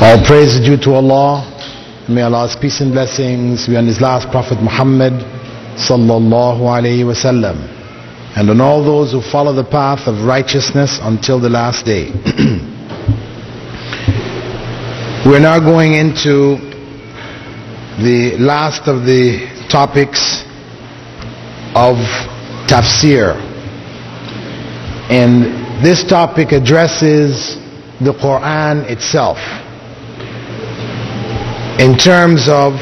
All praise is due to Allah. May Allah's peace and blessings be on His last Prophet Muhammad sallallahu alaihi wasallam, and on all those who follow the path of righteousness until the last day. We're now going into the last of the topics of tafsir, and this topic addresses the Quran itself in terms of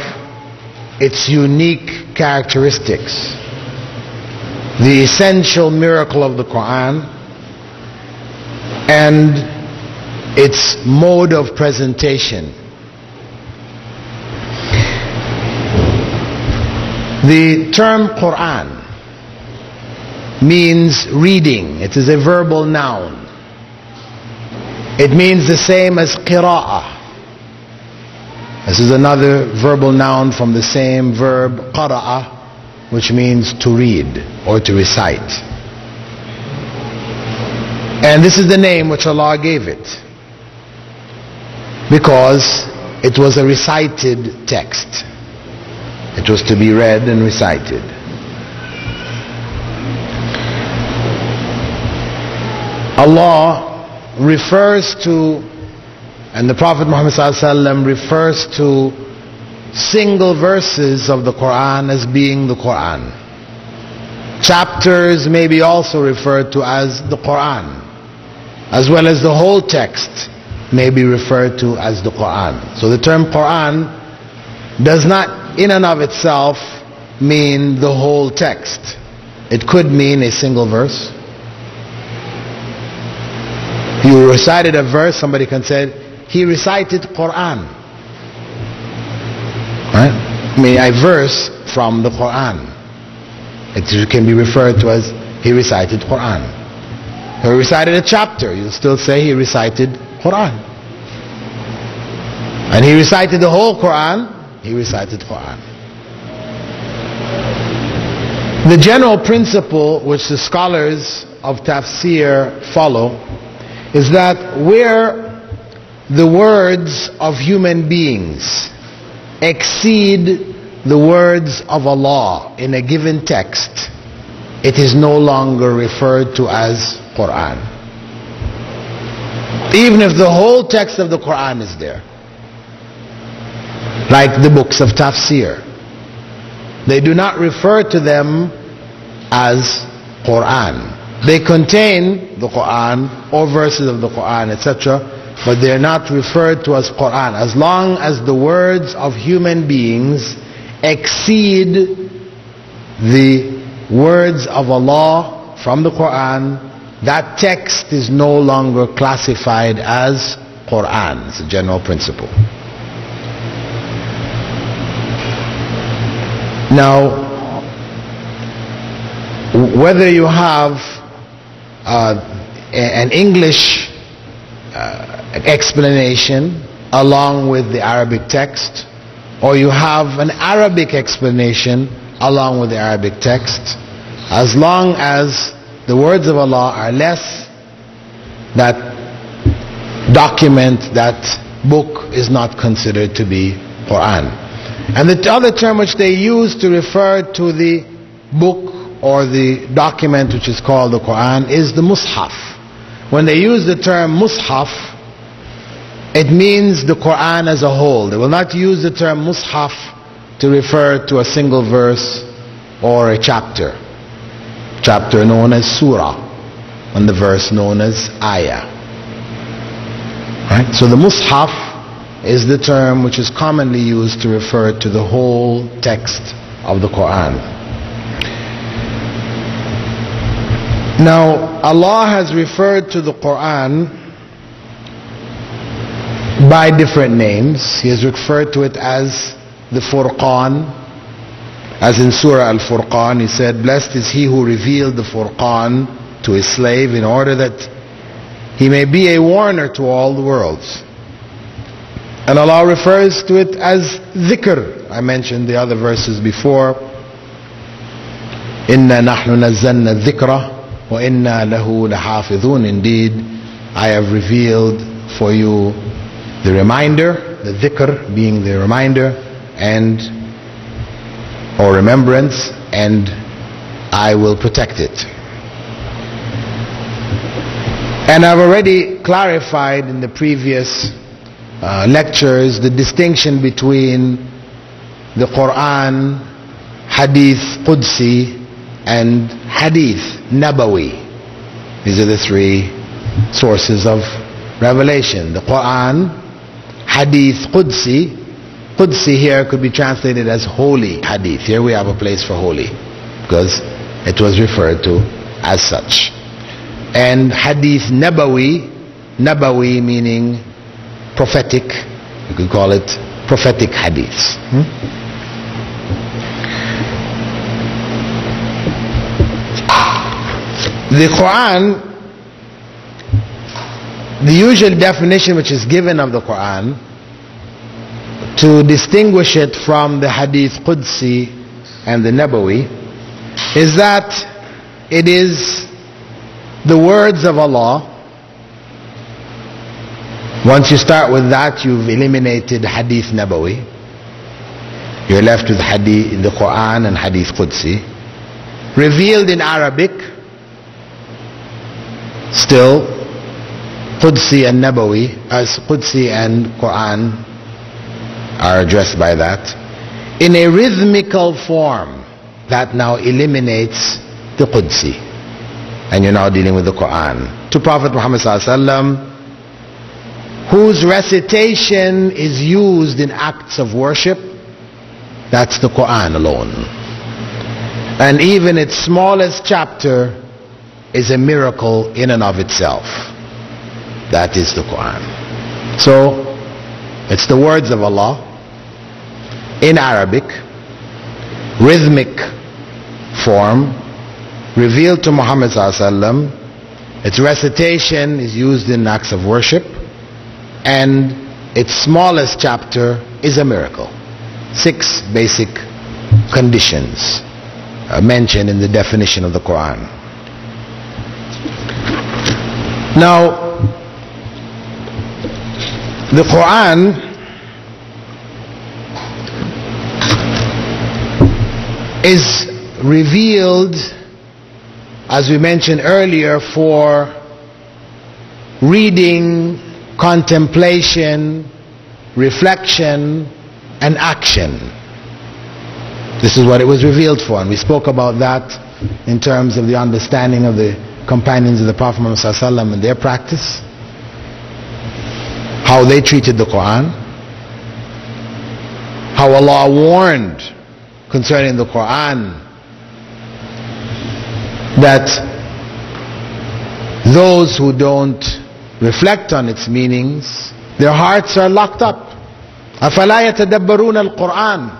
its unique characteristics, the essential miracle of the Quran, and its mode of presentation. The term Quran means reading. It is a verbal noun. It means the same as qira'ah. This is another verbal noun from the same verb qara'a, which means to read or to recite. And this is the name which Allah gave it because it was a recited text. It was to be read and recited. Allah refers to, and the Prophet Muhammad ﷺ refers to, single verses of the Quran as being the Quran. Chapters may be also referred to as the Quran, as well as the whole text may be referred to as the Quran. So the term Quran does not in and of itself mean the whole text. It could mean a single verse. You recited a verse, somebody can say, he recited Quran. Right? I mean, a verse from the Quran. It can be referred to as he recited Quran. He recited a chapter, you still say he recited Quran. And he recited the whole Quran, he recited Quran. The general principle which the scholars of tafsir follow is that where the words of human beings exceed the words of Allah in a given text, it is no longer referred to as Quran. Even if the whole text of the Quran is there, like the books of tafsir, they do not refer to them as Quran. They contain the Quran or verses of the Quran, etc., but they are not referred to as Quran as long as the words of human beings exceed the words of Allah from the Quran. That text is no longer classified as Quran. It's a general principle. Now, whether you have an English explanation along with the Arabic text, or you have an Arabic explanation along with the Arabic text, as long as the words of Allah are less, that document, that book is not considered to be Quran. And the other term which they use to refer to the book or the document which is called the Quran is the Mus'haf. When they use the term Mus'haf, it means the Quran as a whole. They will not use the term Mus'haf to refer to a single verse or a chapter. Chapter known as surah, and the verse known as ayah. Right? So the Mus'haf is the term which is commonly used to refer to the whole text of the Quran. Now, Allah has referred to the Quran by different names. He has referred to it as the Furqan, as in Surah Al-Furqan he said, blessed is he who revealed the Furqan to his slave in order that he may be a warner to all the worlds. And Allah refers to it as dhikr. I mentioned the other verses before. Inna nahnu nazzalna dhikra wa inna lahu lahafidhun. Indeed, I have revealed for you the reminder, the dhikr being the reminder and or remembrance, and I will protect it. And I've already clarified in the previous lectures the distinction between the Quran, Hadith Qudsi, and Hadith Nabawi. These are the three sources of revelation. The Quran, Hadith Qudsi. Qudsi here could be translated as holy Hadith. Here we have a place for holy because it was referred to as such. And Hadith Nabawi, Nabawi meaning prophetic, you could call it prophetic hadiths. The Quran, the usual definition which is given of the Quran to distinguish it from the Hadith Qudsi and the Nabawi is that it is the words of Allah. Once you start with that, you've eliminated Hadith Nabawi. You're left with Hadith, the Quran and Hadith Qudsi, revealed in Arabic. Still, Qudsi and Nabawi, as Qudsi and Quran are addressed by that, in a rhythmical form that now eliminates the Qudsi, and you're now dealing with the Quran. To Prophet Muhammad ﷺ, whose recitation is used in acts of worship, that's the Quran alone. And even its smallest chapter is a miracle in and of itself. That is the Quran. So, it's the words of Allah in Arabic, rhythmic form, revealed to Muhammad ﷺ. Its recitation is used in acts of worship, and its smallest chapter is a miracle. 6 basic conditions mentioned in the definition of the Quran. Now, the Quran is revealed, as we mentioned earlier, for reading, contemplation, reflection, and action. This is what it was revealed for, and we spoke about that in terms of the understanding of the companions of the Prophet Muhammad ﷺ and their practice, how they treated the Quran, how Allah warned concerning the Quran that those who don't reflect on its meanings, their hearts are locked up. أَفَلَا يَتَدَبَّرُونَ الْقُرْآنَ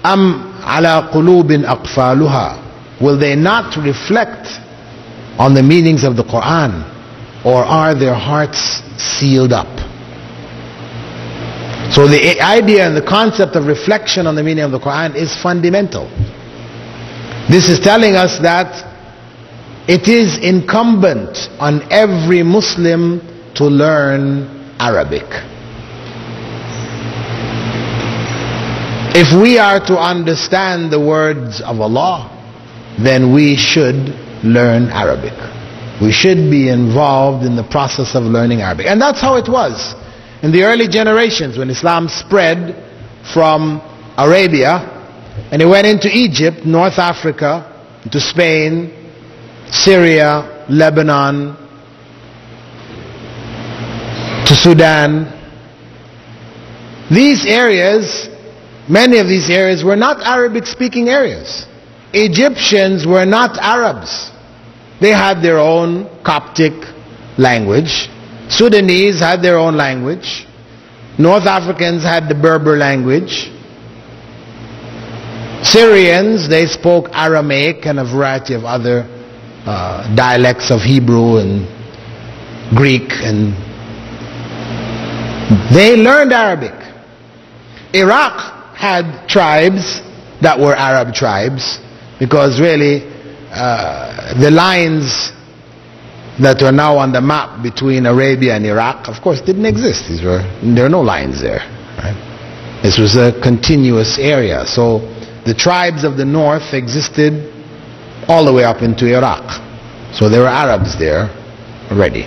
أَمْ عَلَى قُلُوبٍ أَقْفَالُهَا. Will they not reflect on the meanings of the Quran, or are their hearts sealed up? So the idea and the concept of reflection on the meaning of the Quran is fundamental. This is telling us that it is incumbent on every Muslim to learn Arabic. If we are to understand the words of Allah, then we should learn Arabic. We should be involved in the process of learning Arabic. And that's how it was in the early generations when Islam spread from Arabia and it went into Egypt, North Africa, into Spain, Syria, Lebanon, to Sudan. These areas, many of these areas were not Arabic speaking areas. Egyptians were not Arabs. They had their own Coptic language. Sudanese had their own language. North Africans had the Berber language. Syrians, they spoke Aramaic and a variety of other dialects of Hebrew and Greek, and they learned Arabic. Iraq had tribes that were Arab tribes, because really the lines that are now on the map between Arabia and Iraq, of course, didn't exist. There are no lines there. Right? This was a continuous area. So the tribes of the north existed all the way up into Iraq. So there were Arabs there already.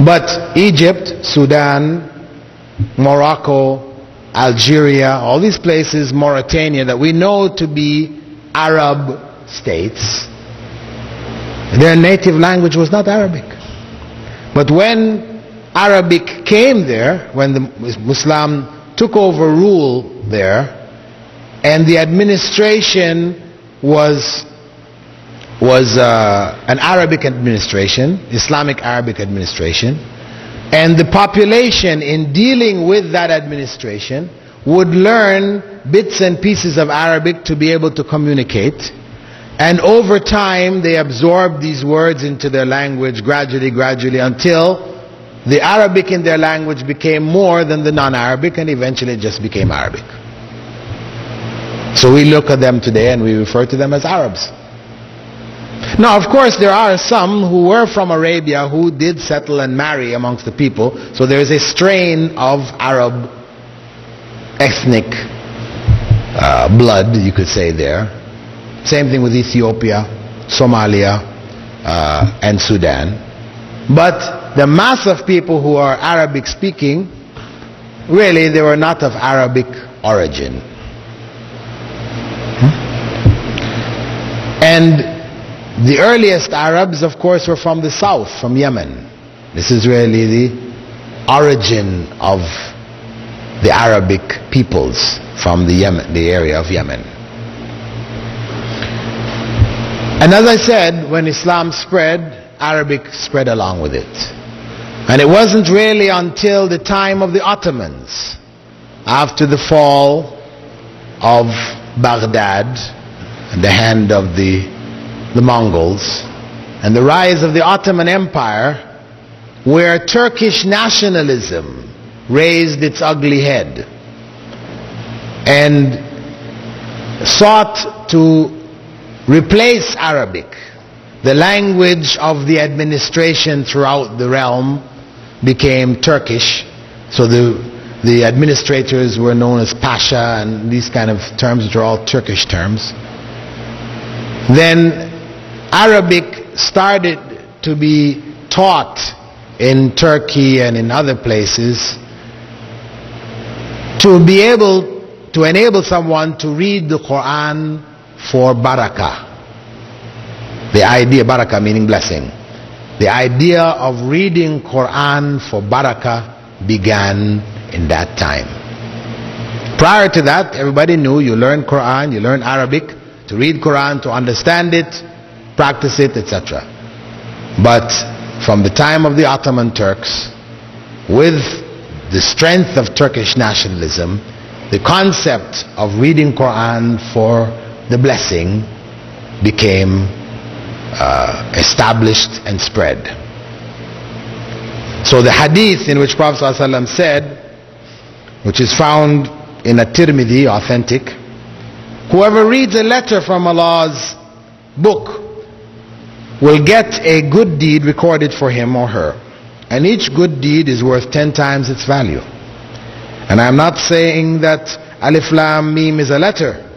But Egypt, Sudan, Morocco, Algeria, all these places, Mauritania, that we know to be Arab states, their native language was not Arabic. But when Arabic came there, when the Islam took over rule there, and the administration was an Arabic administration, Islamic Arabic administration, and the population in dealing with that administration would learn bits and pieces of Arabic to be able to communicate, and over time they absorbed these words into their language gradually until the Arabic in their language became more than the non-Arabic, and eventually it just became Arabic. So we look at them today and we refer to them as Arabs. Now, of course, there are some who were from Arabia who did settle and marry amongst the people, so there is a strain of Arab ethnic blood, you could say, there. Same thing with Ethiopia, Somalia, and Sudan. But the mass of people who are Arabic speaking, really they were not of Arabic origin. And the earliest Arabs, of course, were from the south, from Yemen. This is really the origin of the Arabic peoples, from the area of Yemen. And as I said, when Islam spread, Arabic spread along with it. And it wasn't really until the time of the Ottomans, after the fall of Baghdad and the hand of the Mongols, and the rise of the Ottoman Empire, where Turkish nationalism raised its ugly head and sought to replace Arabic, the language of the administration throughout the realm became Turkish. So the administrators were known as Pasha and these kind of terms, which are all Turkish terms. Then Arabic started to be taught in Turkey and in other places to be able to enable someone to read the Quran for barakah. The idea, barakah meaning blessing. The idea of reading Quran for barakah began in that time. Prior to that, everybody knew you learn Quran, you learn Arabic, to read Quran, to understand it, practice it, etc. But from the time of the Ottoman Turks, with the strength of Turkish nationalism, the concept of reading Quran for the blessing became established and spread. So the hadith in which Prophet ﷺ said, which is found in a Tirmidhi, authentic, whoever reads a letter from Allah's book will get a good deed recorded for him or her, and each good deed is worth 10 times its value. And I'm not saying that Alif Lam Mim is a letter,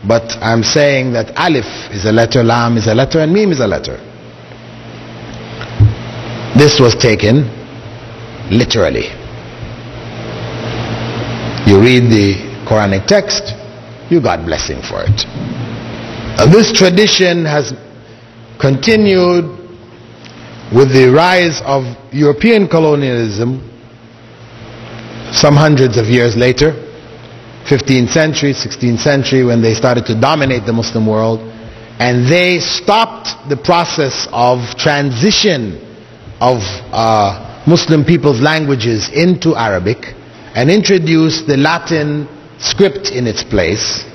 but I'm saying that Alif is a letter, Lam is a letter, and Mim is a letter. This was taken literally. You read the Quranic text, you got blessing for it. This tradition has continued with the rise of European colonialism some hundreds of years later, 15th century, 16th century, when they started to dominate the Muslim world, and they stopped the process of transition of Muslim people's languages into Arabic and introduced the Latin script in its place.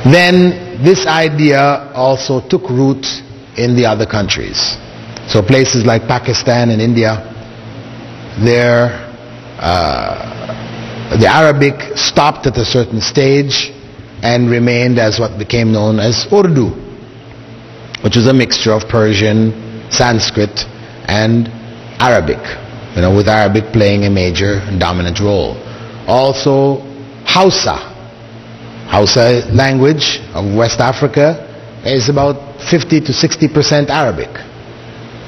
Then this idea also took root in the other countries. So places like Pakistan and India, the Arabic stopped at a certain stage and remained as what became known as Urdu, which is a mixture of Persian Sanskrit and Arabic, with Arabic playing a major and dominant role. Also Hausa language of West Africa is about 50 to 60% Arabic.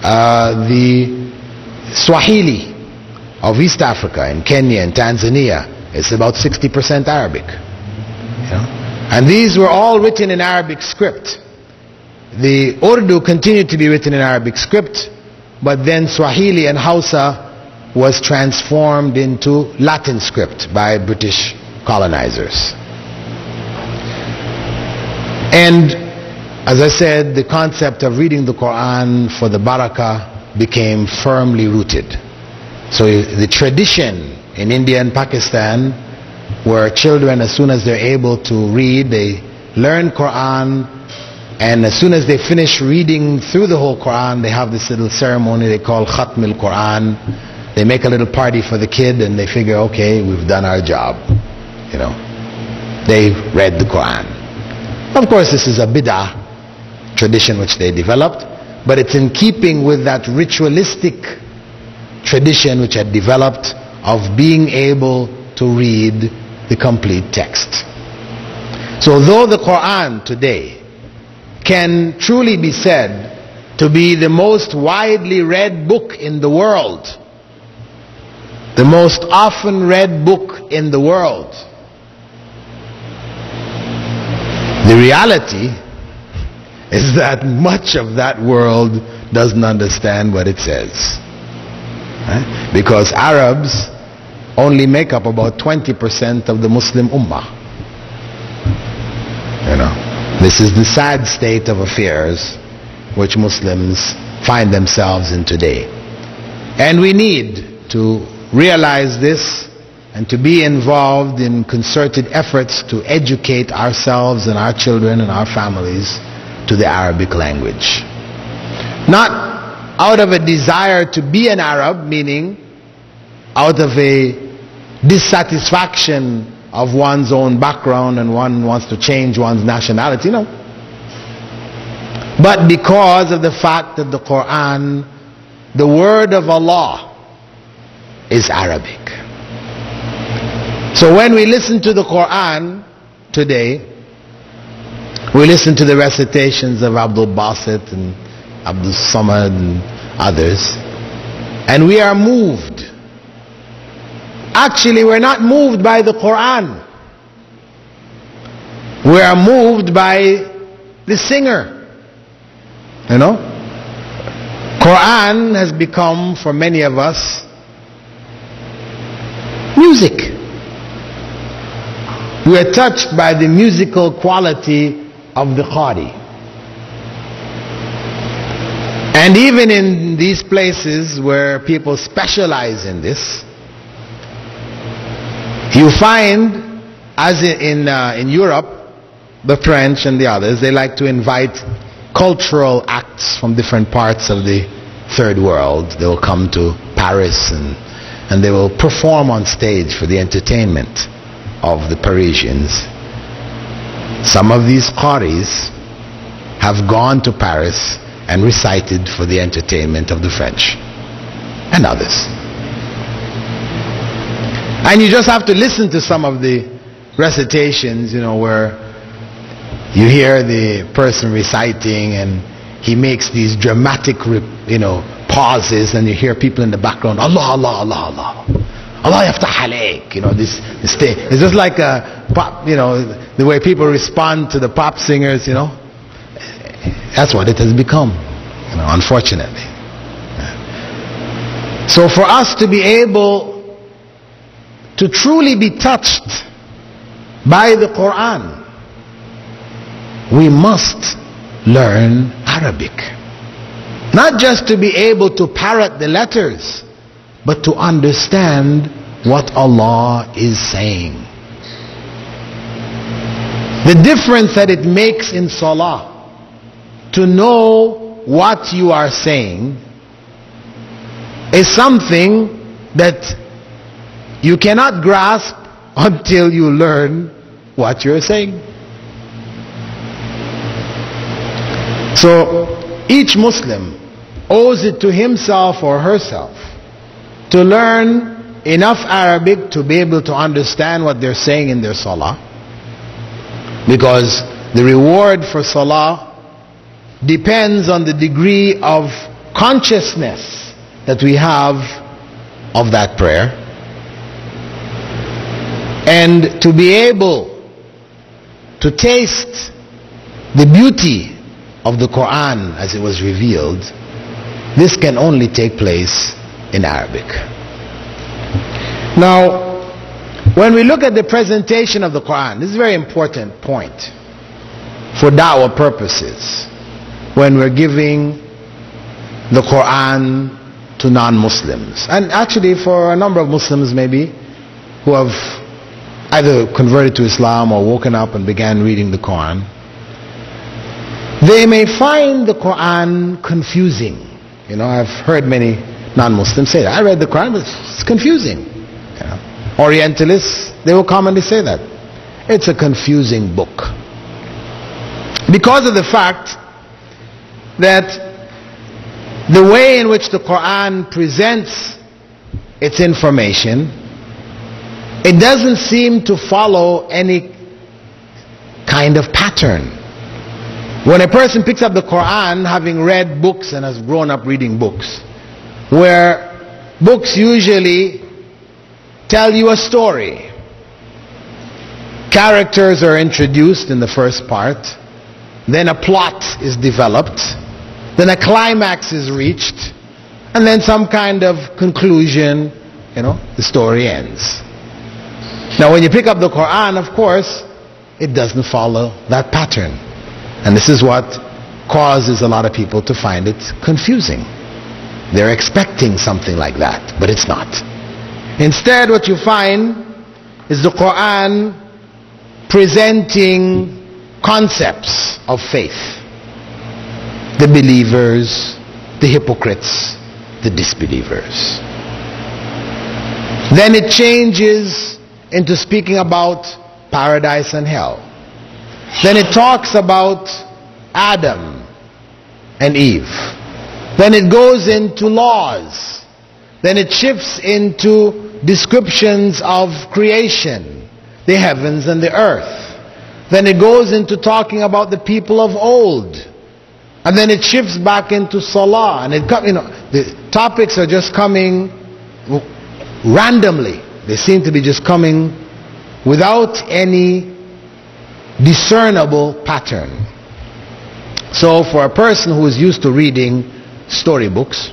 The Swahili of East Africa in Kenya and Tanzania is about 60% Arabic. And these were all written in Arabic script. The Urdu continued to be written in Arabic script, but then Swahili and Hausa was transformed into Latin script by British colonizers. And as I said, the concept of reading the Quran for the barakah became firmly rooted. So the tradition in India and Pakistan, where children, as soon as they're able to read, they learn Quran, and as soon as they finish reading through the whole Quran, they have this little ceremony they call Khatm al-Quran. They make a little party for the kid, and they figure, okay, we've done our job. They read the Quran. Of course, this is a bid'ah tradition which they developed, but it's in keeping with that ritualistic tradition which had developed of being able to read the complete text. So though the Quran today can truly be said to be the most widely read book in the world, the most often read book in the world, the reality is that much of that world doesn't understand what it says. Right? Because Arabs only make up about 20% of the Muslim Ummah. This is the sad state of affairs which Muslims find themselves in today. And we need to realize this and to be involved in concerted efforts to educate ourselves and our children and our families to the Arabic language. Not out of a desire to be an Arab, meaning out of a dissatisfaction of one's own background and one wants to change one's nationality, no. But because of the fact that the Quran, the word of Allah, is Arabic. So when we listen to the Quran today, we listen to the recitations of Abdul Basit and Abdul Samad and others, and we are moved. Actually, we're not moved by the Quran. We are moved by the singer. Quran has become, for many of us, music. We are touched by the musical quality of the Qari. And even in these places where people specialize in this, you find, as in Europe, the French and the others, they like to invite cultural acts from different parts of the third world. They will come to Paris and they will perform on stage for the entertainment of the Parisians. Some of these Qaris have gone to Paris and recited for the entertainment of the French and others. And you just have to listen to some of the recitations, where you hear the person reciting and he makes these dramatic, pauses, and you hear people in the background, Allah, Allah, Allah, Allah. Allah yaftah alayk, this thing. It's just like a pop, the way people respond to the pop singers, That's what it has become, unfortunately. So for us to be able to truly be touched by the Quran, we must learn Arabic. Not just to be able to parrot the letters, but to understand what Allah is saying. The difference that it makes in Salah, to know what you are saying, is something that you cannot grasp until you learn what you're saying. So each Muslim owes it to himself or herself to learn enough Arabic to be able to understand what they're saying in their salah, because the reward for salah depends on the degree of consciousness that we have of that prayer. And to be able to taste the beauty of the Quran as it was revealed, this can only take place in Arabic. Now, when we look at the presentation of the Quran, this is a very important point for da'wah purposes. When we're giving the Quran to non-Muslims, and actually for a number of Muslims maybe who have either converted to Islam or woken up and began reading the Quran, they may find the Quran confusing. You know, I've heard many non-Muslims say that. I read the Quran, but it's confusing. You know, Orientalists, they will commonly say that. It's a confusing book. Because of the fact that the way in which the Quran presents its information, it doesn't seem to follow any kind of pattern. When a person picks up the Quran having read books and has grown up reading books, where books usually tell you a story, characters are introduced in the first part, then a plot is developed, then a climax is reached, and then some kind of conclusion, you know, the story ends. Now when you pick up the Quran, of course, it doesn't follow that pattern. And this is what causes a lot of people to find it confusing. They're expecting something like that, but it's not. Instead, what you find is the Quran presenting concepts of faith. The believers, the hypocrites, the disbelievers. Then it changes into speaking about paradise and hell. Then it talks about Adam and Eve. Then it goes into laws. Then it shifts into descriptions of creation, the heavens and the earth. Then it goes into talking about the people of old. And then it shifts back into Salah. And the topics are just coming randomly. They seem to be just coming without any discernible pattern. So for a person who is used to reading storybooks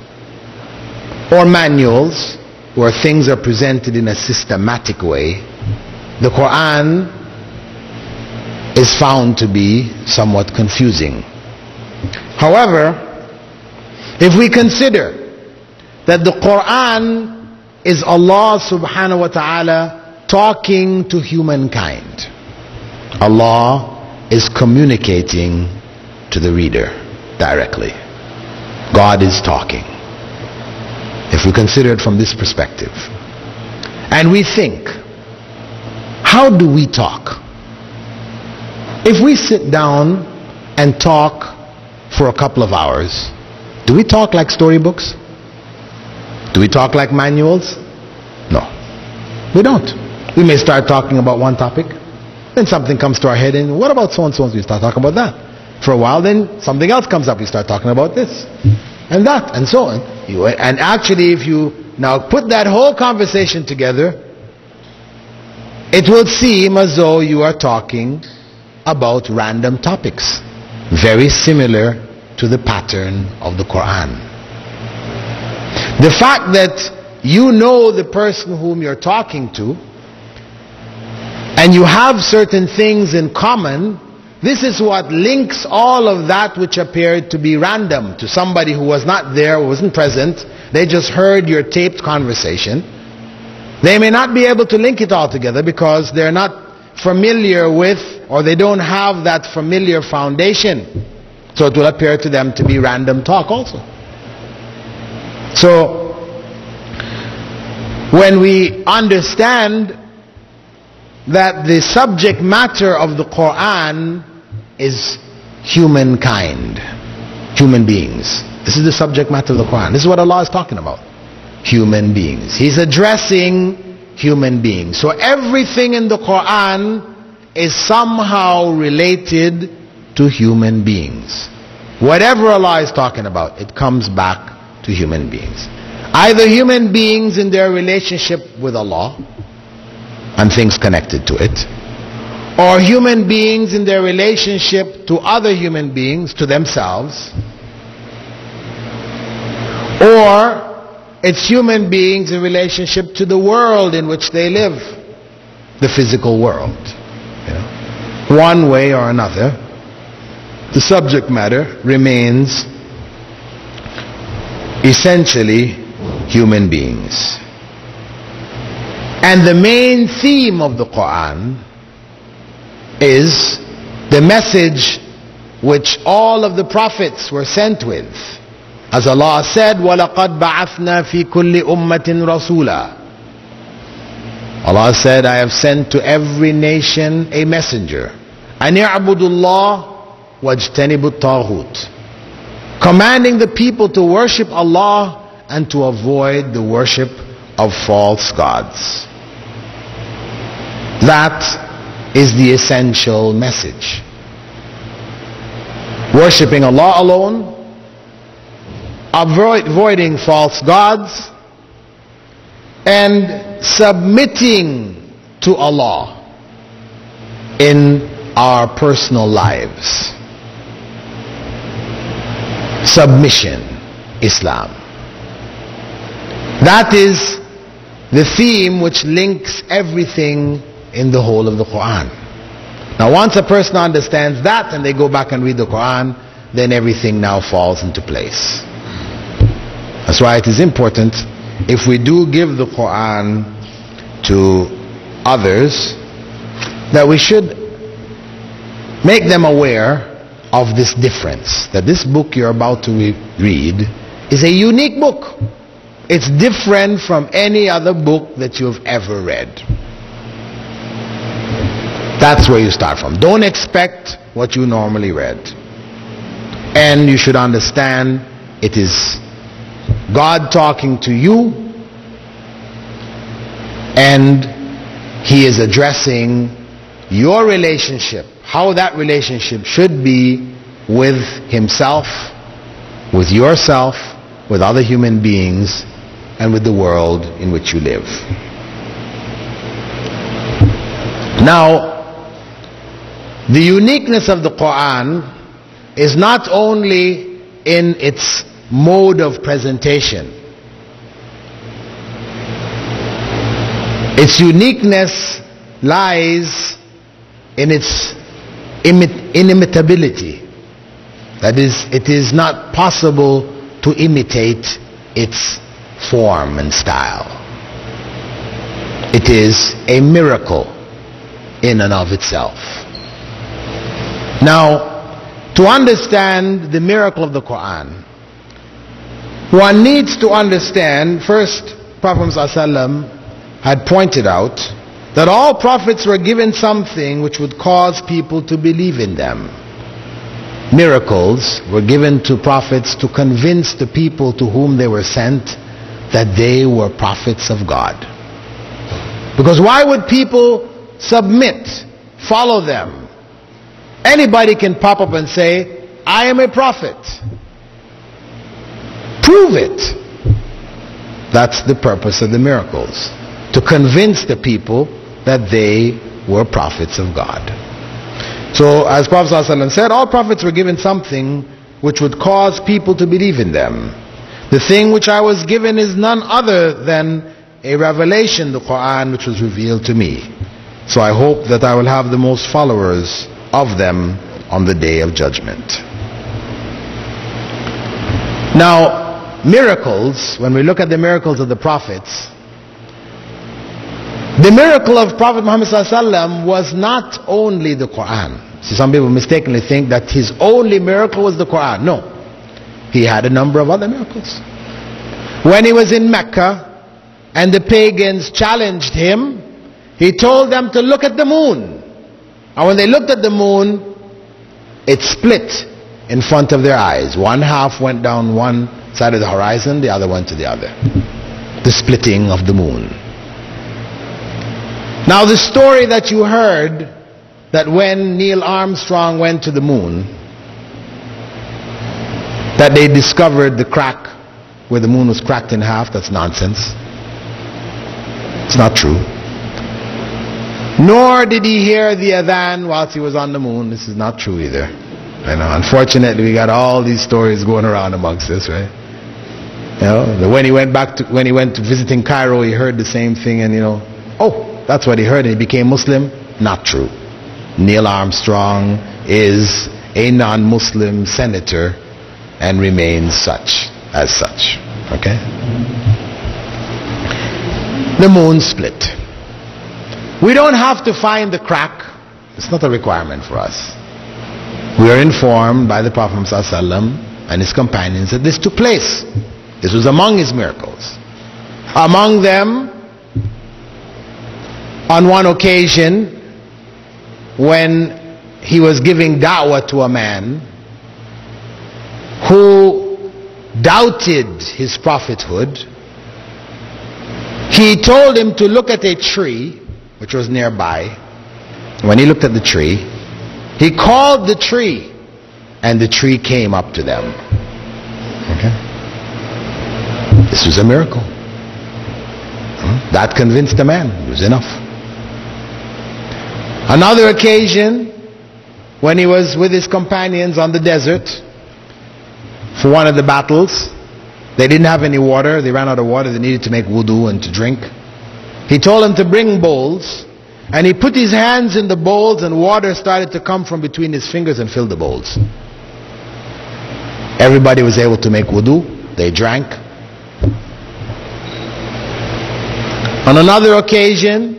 or manuals where things are presented in a systematic way, the Quran is found to be somewhat confusing. However, if we consider that the Quran is Allah subhanahu wa ta'ala talking to humankind, Allah is communicating to the reader directly. God is talking. If we consider it from this perspective, and we think, how do we talk? If we sit down and talk for a couple of hours, do we talk like storybooks? Do we talk like manuals? No, we don't. We may start talking about one topic, then something comes to our head, and what about so and so? We start talking about that. For a while, then something else comes up. We start talking about this and that and so on. And actually, if you now put that whole conversation together, it will seem as though you are talking about random topics, very similar to the pattern of the Quran. The fact that you know the person whom you're talking to, and you have certain things in common, this is what links all of that which appeared to be random to somebody who was not there, who wasn't present. They just heard your taped conversation. They may not be able to link it all together because they're not familiar with, or they don't have that familiar foundation. So it will appear to them to be random talk also. So when we understand that the subject matter of the Quran is humankind, human beings, This is the subject matter of the Quran. This is what Allah is talking about. Human beings. He's addressing human beings. So everything in the Quran is somehow related to human beings. Whatever Allah is talking about, it comes back to human beings. Either human beings in their relationship with Allah and things connected to it, or human beings in their relationship to other human beings, to themselves, or it's human beings in relationship to the world in which they live, the physical world. One way or another, the subject matter remains essentially human beings. And the main theme of the Quran is the message which all of the prophets were sent with. As Allah said, وَلَقَدْ بَعَثْنَا فِي كُلِّ أُمَّةٍ رَسُولًا. Allah said, I have sent to every nation a messenger. أَنِ اعْبُدُوا اللَّهَ وَاجْتَنِبُوا الطَّاغُوتَ, commanding the people to worship Allah and to avoid the worship of false gods. That is the essential message. Worshipping Allah alone, avoiding false gods, and submitting to Allah in our personal lives. Submission, Islam. That is the theme which links everything in the whole of the Quran. Now once a person understands that and they go back and read the Quran, then everything now falls into place. That's why it is important, if we do give the Quran to others, that we should make them aware of this difference, that this book you're about to read is a unique book. It's different from any other book that you've ever read. That's where you start from. Don't expect what you normally read. And you should understand it is God talking to you, and He is addressing your relationship, how that relationship should be with Himself, with yourself, with other human beings, and with the world in which you live. Now, the uniqueness of the Quran is not only in its mode of presentation. Its uniqueness lies in its inimitability. That is, it is not possible to imitate its form and style. It is a miracle in and of itself. Now, to understand the miracle of the Quran, one needs to understand, first, Prophet ﷺ had pointed out that all prophets were given something which would cause people to believe in them. Miracles were given to prophets to convince the people to whom they were sent that they were prophets of God. Because why would people submit, follow them? Anybody can pop up and say, I am a prophet. Prove it. That's the purpose of the miracles, to convince the people that they were prophets of God. So as Prophet ﷺ said, all prophets were given something which would cause people to believe in them. The thing which I was given is none other than a revelation, the Quran, which was revealed to me. So I hope that I will have the most followers of them on the day of judgment. Now, miracles, when we look at the miracles of the prophets, the miracle of Prophet Muhammad ﷺ was not only the Quran. See, some people mistakenly think that his only miracle was the Quran. No. He had a number of other miracles. When he was in Mecca and the pagans challenged him, he told them to look at the moon. And when they looked at the moon, it split in front of their eyes. One half went down one side of the horizon, the other went to the other. The splitting of the moon. Now the story that you heard, that when Neil Armstrong went to the moon, that they discovered the crack where the moon was cracked in half, that's nonsense. It's not true. Nor did he hear the adhan whilst he was on the moon. This is not true either. I know. Unfortunately, we got all these stories going around amongst us, right? You know, when he went to visiting Cairo, he heard the same thing, and oh, that's what he heard, and he became Muslim. Not true. Neil Armstrong is a non-Muslim senator and remains as such. Okay? The moon split. We don't have to find the crack. It's not a requirement for us. We are informed by the Prophet ﷺ and his companions that this took place. This was among his miracles. Among them, on one occasion, when he was giving da'wah to a man who doubted his prophethood, he told him to look at a tree which was nearby. When he looked at the tree, he called the tree, and the tree came up to them. Okay? This was a miracle. That convinced the man. It was enough. Another occasion, when he was with his companions on the desert for one of the battles, they didn't have any water. They ran out of water. They needed to make wudu and to drink. He told them to bring bowls, and he put his hands in the bowls, and water started to come from between his fingers and fill the bowls. Everybody was able to make wudu. They drank. On another occasion,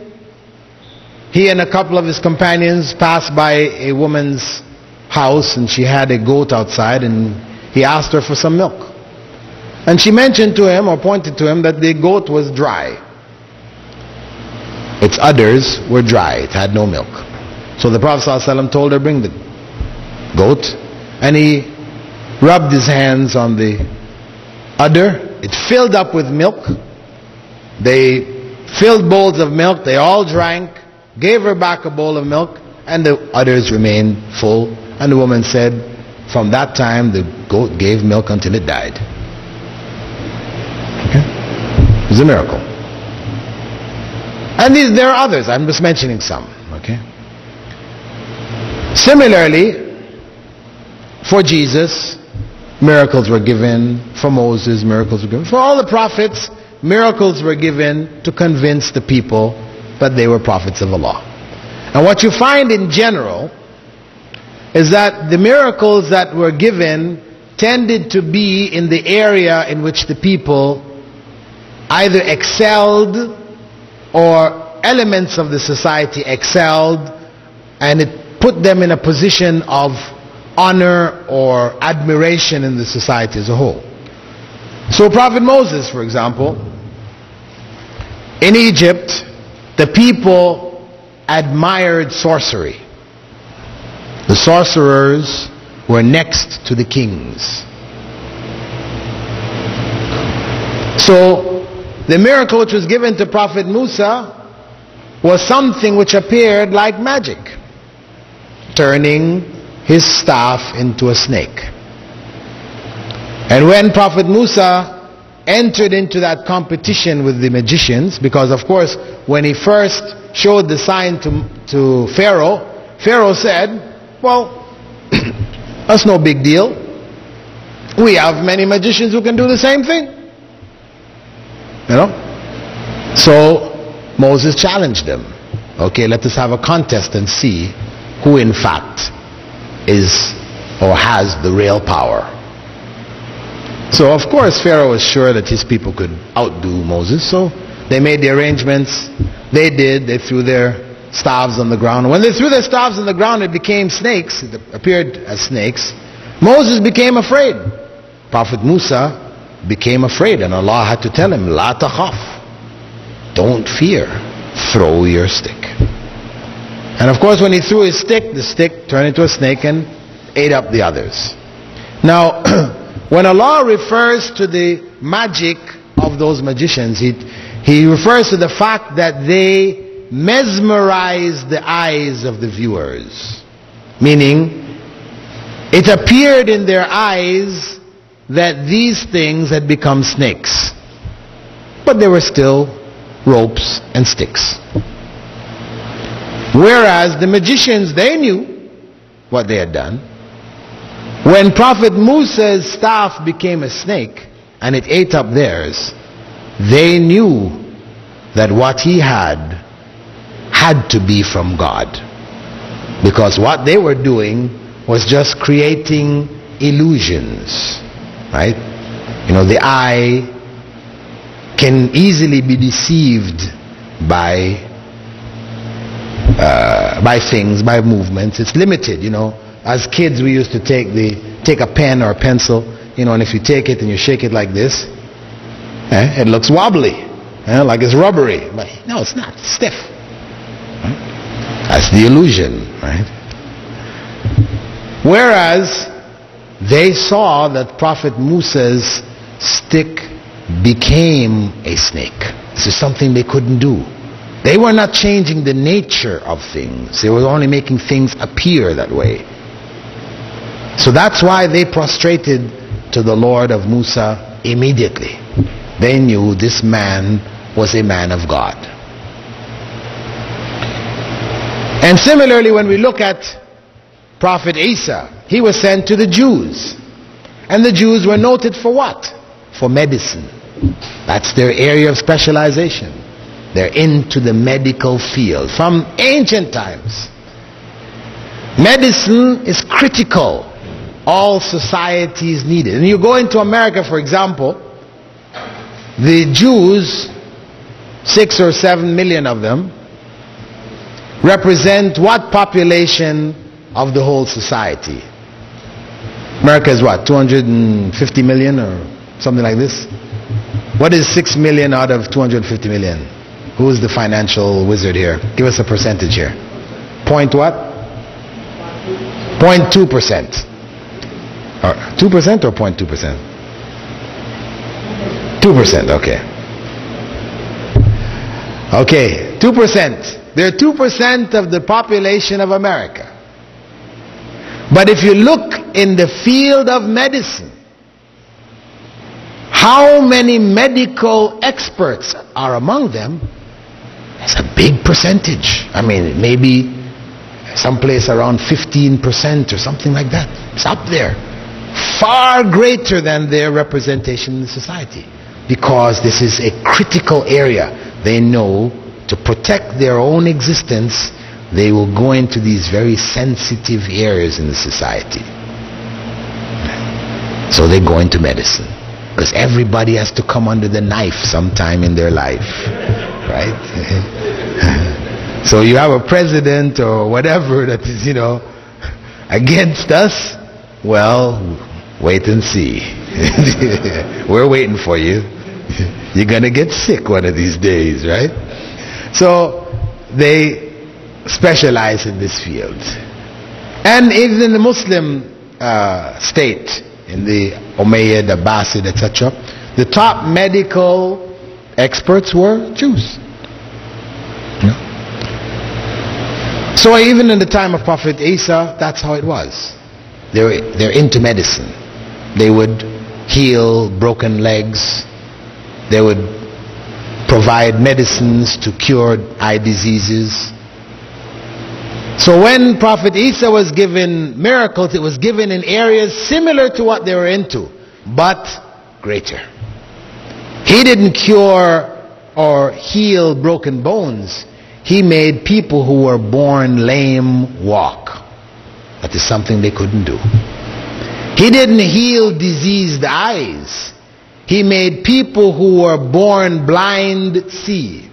he and a couple of his companions passed by a woman's house, and she had a goat outside, and he asked her for some milk. And she mentioned to him, or pointed to him, that the goat was dry. Its udders were dry. It had no milk. So the Prophet ﷺ told her, bring the goat. And he rubbed his hands on the udder. It filled up with milk. They filled bowls of milk. They all drank. Gave her back a bowl of milk. And the udders remained full. And the woman said, from that time the goat gave milk until it died. Okay? It was a miracle. And there are others. I'm just mentioning some. Okay? Similarly, for Jesus, miracles were given. For Moses, miracles were given. For all the prophets, miracles were given to convince the people that they were prophets of Allah. And what you find in general is that the miracles that were given tended to be in the area in which the people either excelled, or elements of the society excelled, and it put them in a position of honor or admiration in the society as a whole. So Prophet Moses, for example, in Egypt, the people admired sorcery. The sorcerers were next to the kings. So the miracle which was given to Prophet Musa was something which appeared like magic, turning his staff into a snake. And when Prophet Musa entered into that competition with the magicians, because of course when he first showed the sign to Pharaoh, Pharaoh said, well, that's no big deal. We have many magicians who can do the same thing. So Moses challenged them. Okay, let us have a contest and see who in fact is or has the real power. So of course Pharaoh was sure that his people could outdo Moses, so they made the arrangements. They did. They threw their staves on the ground. When they threw their staves on the ground, it became snakes. It appeared as snakes. Moses became afraid. Prophet Musa became afraid, and Allah had to tell him, La takhaf, don't fear, throw your stick. And of course when he threw his stick, the stick turned into a snake and ate up the others. Now, when Allah refers to the magic of those magicians, He refers to the fact that they mesmerize the eyes of the viewers. Meaning, it appeared in their eyes that these things had become snakes. But they were still ropes and sticks. Whereas the magicians, they knew what they had done. When Prophet Musa's staff became a snake and it ate up theirs, they knew that what he had to be from God. Because what they were doing was just creating illusions, right? You know, the eye can easily be deceived by things, by movements. It's limited, you know. As kids, we used to take a pen or a pencil, you know, and if you take it and you shake it like this, it looks wobbly, like it's rubbery. But no, it's not. It's stiff. Right? That's the illusion, right? Whereas they saw that Prophet Musa's stick became a snake. This is something they couldn't do. They were not changing the nature of things. They were only making things appear that way. So that's why they prostrated to the Lord of Musa immediately. They knew this man was a man of God. And similarly, when we look at Prophet Isa, he was sent to the Jews. And the Jews were noted for what? For medicine. That's their area of specialization. They're into the medical field from ancient times. Medicine is critical. All societies need it. And you go into America, for example, the Jews, 6 or 7 million of them, represent what population of the whole society? America is what, 250 million or something like this? What is 6 million out of 250 million? Who is the financial wizard here? Give us a percentage here. Point what? 0.2%. Or 2% or 0.2%? 2%, okay. Okay, 2%. They're 2% of the population of America. But if you look in the field of medicine, how many medical experts are among them? It's a big percentage. I mean, maybe someplace around 15% or something like that. It's up there. Far greater than their representation in the society. Because this is a critical area. They know to protect their own existence, they will go into these very sensitive areas in the society. So they go into medicine. Because everybody has to come under the knife sometime in their life. Right? So you have a president or whatever that is, you know, against us. Well, wait and see. We're waiting for you. You're going to get sick one of these days, right? So they specialize in this field. And even in the Muslim state, in the Umayyad, Abbasid, etc., the top medical experts were Jews. So even in the time of Prophet Isa, that's how it was. They're into medicine. They would heal broken legs. They would provide medicines to cure eye diseases. So when Prophet Isa was given miracles, it was given in areas similar to what they were into, but greater. He didn't cure or heal broken bones. He made people who were born lame walk. That is something they couldn't do. He didn't heal diseased eyes. He made people who were born blind see.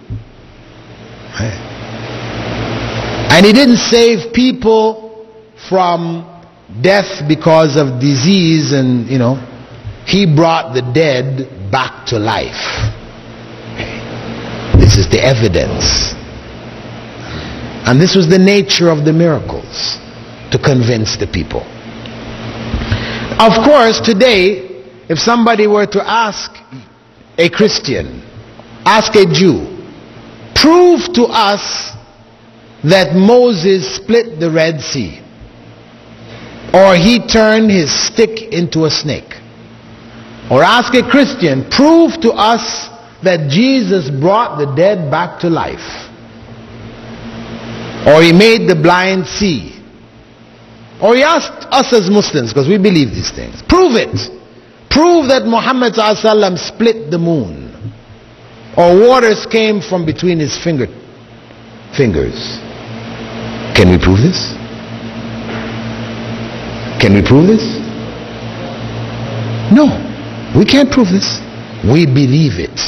And he didn't save people from death because of disease and, you know, he brought the dead back to life. This is the evidence. And this was the nature of the miracles, to convince the people. Of course, today, if somebody were to ask a Christian, ask a Jew, prove to us that Moses split the Red Sea, or he turned his stick into a snake, or ask a Christian, prove to us that Jesus brought the dead back to life, or he made the blind see, or he asked us as Muslims, because we believe these things, prove it. Prove that Muhammad ﷺ split the moon, or waters came from between his fingers. Can we prove this? Can we prove this? No, we can't prove this. We believe it.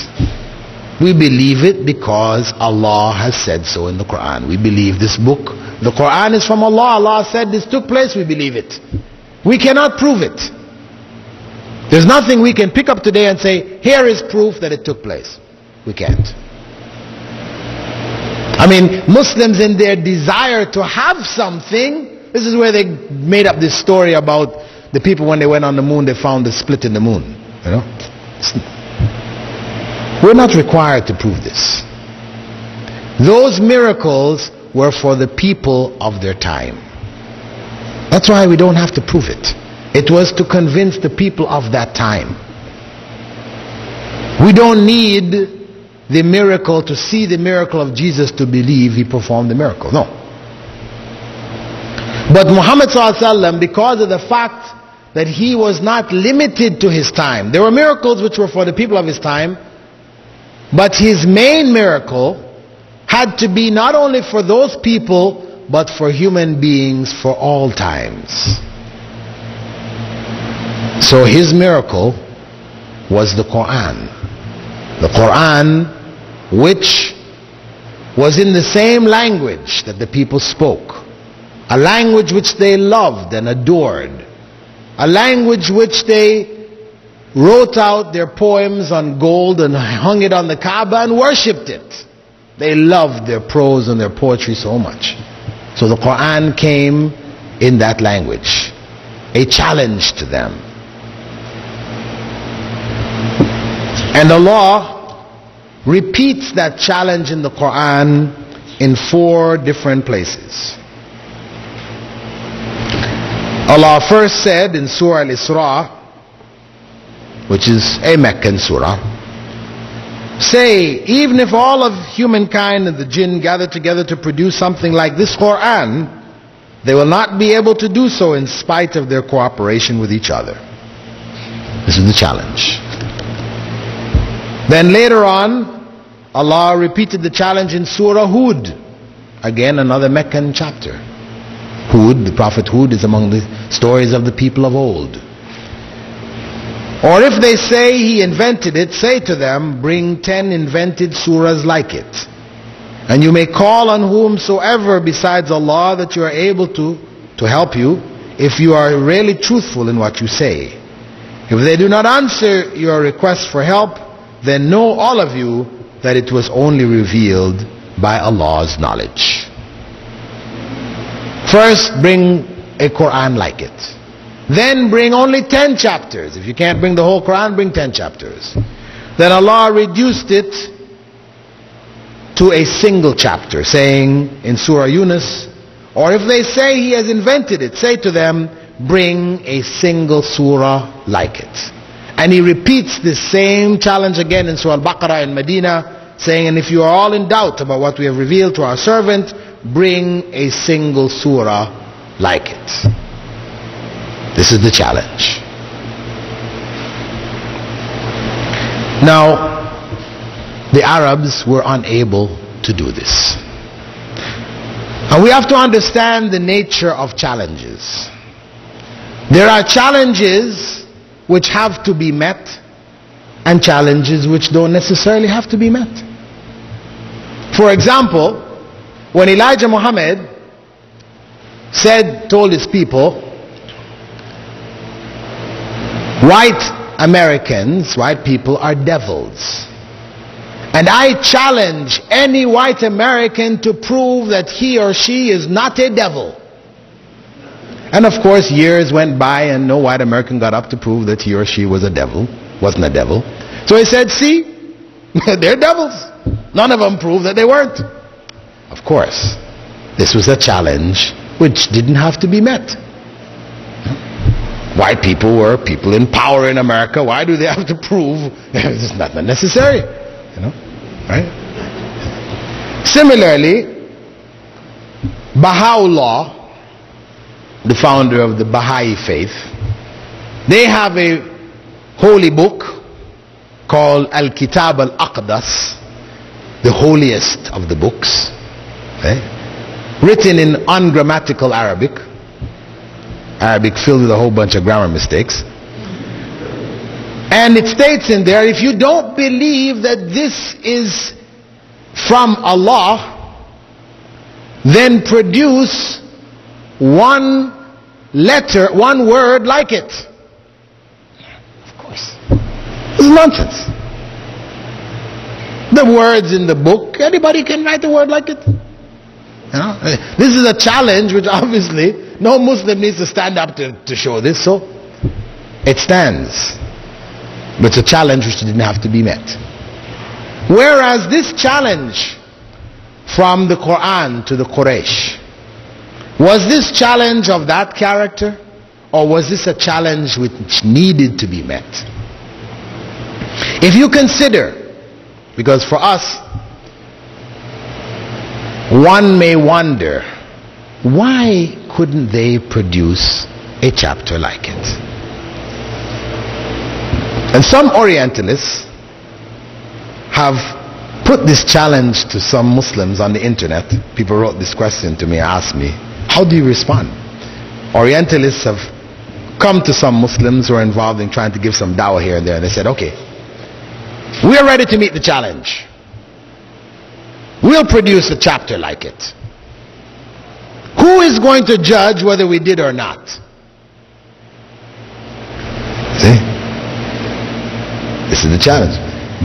We believe it because Allah has said so in the Quran. We believe this book. The Quran is from Allah. Allah said this took place. We believe it. We cannot prove it. There's nothing we can pick up today and say, here is proof that it took place. We can't. I mean, Muslims in their desire to have something, this is where they made up this story about the people when they went on the moon, they found the split in the moon. You know? We're not required to prove this. Those miracles were for the people of their time. That's why we don't have to prove it. It was to convince the people of that time. We don't need the miracle to see the miracle of Jesus to believe he performed the miracle. No. But Muhammad ﷺ, because of the fact that he was not limited to his time, there were miracles which were for the people of his time, but his main miracle had to be not only for those people, but for human beings for all times. So his miracle was the Quran. The Quran, which was in the same language that the people spoke. A language which they loved and adored. A language which they wrote out their poems on gold and hung it on the Kaaba and worshipped it. They loved their prose and their poetry so much. So the Quran came in that language. A challenge to them. And Allah repeats that challenge in the Quran in 4 different places. Allah first said in Surah Al-Isra, which is a Meccan surah, say, even if all of humankind and the jinn gather together to produce something like this Quran, they will not be able to do so in spite of their cooperation with each other. This is the challenge. Then later on, Allah repeated the challenge in Surah Hud. Again, another Meccan chapter. Hud, the Prophet Hud, is among the stories of the people of old. Or if they say he invented it, say to them, bring 10 invented surahs like it. And you may call on whomsoever besides Allah that you are able to help you, if you are really truthful in what you say. If they do not answer your request for help, then know all of you that it was only revealed by Allah's knowledge. First, bring a Quran like it. Then bring only 10 chapters. If you can't bring the whole Quran, bring 10 chapters. Then Allah reduced it to a single chapter, saying in Surah Yunus, or if they say he has invented it, say to them, bring a single surah like it. And he repeats this same challenge again in Surah Al-Baqarah in Medina, saying, and if you are all in doubt about what we have revealed to our servant, bring a single surah like it. This is the challenge. Now, the Arabs were unable to do this. And we have to understand the nature of challenges. There are challenges which have to be met, and challenges which don't necessarily have to be met. For example, when Elijah Muhammad told his people, white Americans, white people are devils. And I challenge any white American to prove that he or she is not a devil. And of course, years went by and no white American got up to prove that he or she was a devil, wasn't a devil. So he said, see, they're devils. None of them proved that they weren't. Of course, this was a challenge which didn't have to be met. White people were people in power in America. Why do they have to prove? It's not necessary, you know, right? Similarly, Baha'u'llah, the founder of the Baha'i faith, they have a holy book called Al-Kitab Al-Aqdas, the holiest of the books, written in ungrammatical Arabic filled with a whole bunch of grammar mistakes. And it states in there, if you don't believe that this is from Allah, then produce one letter, one word like it. Of course. This is nonsense. The words in the book, anybody can write a word like it. You know? This is a challenge which obviously no Muslim needs to stand up to show this, so it stands. But it's a challenge which didn't have to be met. Whereas this challenge from the Quran to the Quraysh, was this challenge of that character, or was this a challenge which needed to be met? If you consider, because for us, one may wonder, why couldn't they produce a chapter like it? And some Orientalists have put this challenge to some Muslims on the internet. People wrote this question to me, asked me, how do you respond? Orientalists have come to some Muslims who are involved in trying to give some dawah here and there, and they said, okay, we are ready to meet the challenge. We'll produce a chapter like it. Who is going to judge whether we did or not? See? This is the challenge.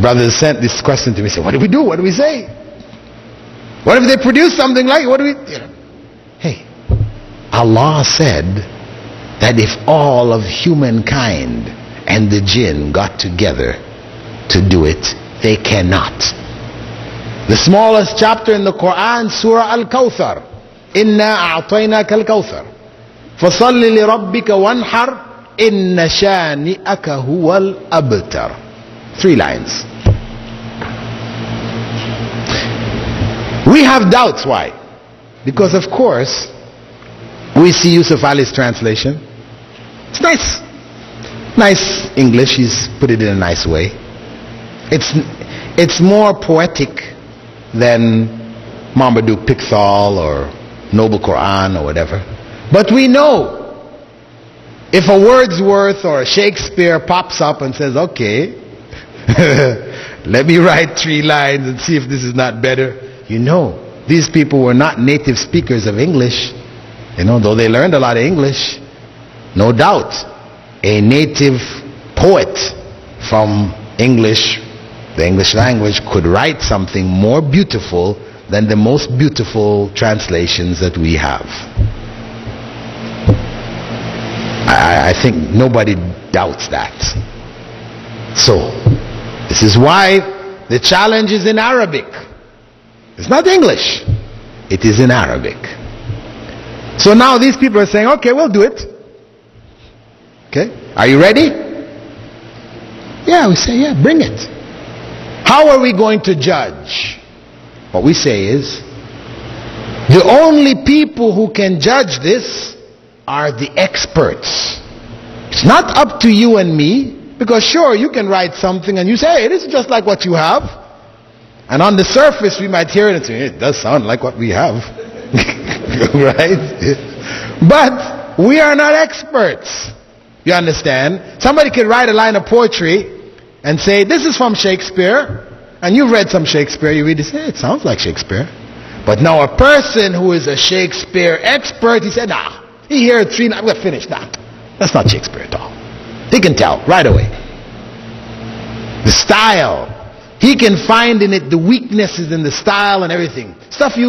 Brothers sent this question to me, said, what do we do? What do we say? What if they produce something like it? What do we, you know? Hey, Allah said that if all of humankind and the jinn got together to do it, they cannot. The smallest chapter in the Quran, Surah Al-Kawthar. Inna a'tainaka al-Kawthar. Fasalli li rabbika wanhar inna shani'aka huwal abtar. 3 lines. We have doubts. Why? Because of course we see Yusuf Ali's translation. It's nice. Nice English. He's put it in a nice way. It's more poetic than Marmaduke Pickthall or Noble Quran or whatever. But we know if a Wordsworth or a Shakespeare pops up and says, okay, let me write 3 lines and see if this is not better. You know, these people were not native speakers of English. You know, though they learned a lot of English, no doubt a native poet from English, the English language, could write something more beautiful than the most beautiful translations that we have. I think nobody doubts that. So, this is why the challenge is in Arabic. It's not English. It is in Arabic. So now these people are saying, okay, we'll do it. Okay, are you ready? Yeah, we say, yeah, bring it. How are we going to judge? What we say is, the only people who can judge this are the experts. It's not up to you and me, because sure, you can write something and you say, hey, this is just like what you have. And on the surface we might hear it and say, it does sound like what we have. Right? But we are not experts. You understand? Somebody could write a line of poetry and say, this is from Shakespeare. And you've read some Shakespeare, you read it, say, it sounds like Shakespeare. But now a person who is a Shakespeare expert, he said, nah, he heard 3 lines, we're finished. Nah, that's not Shakespeare at all. He can tell right away. The style. He can find in it the weaknesses in the style and everything. Stuff you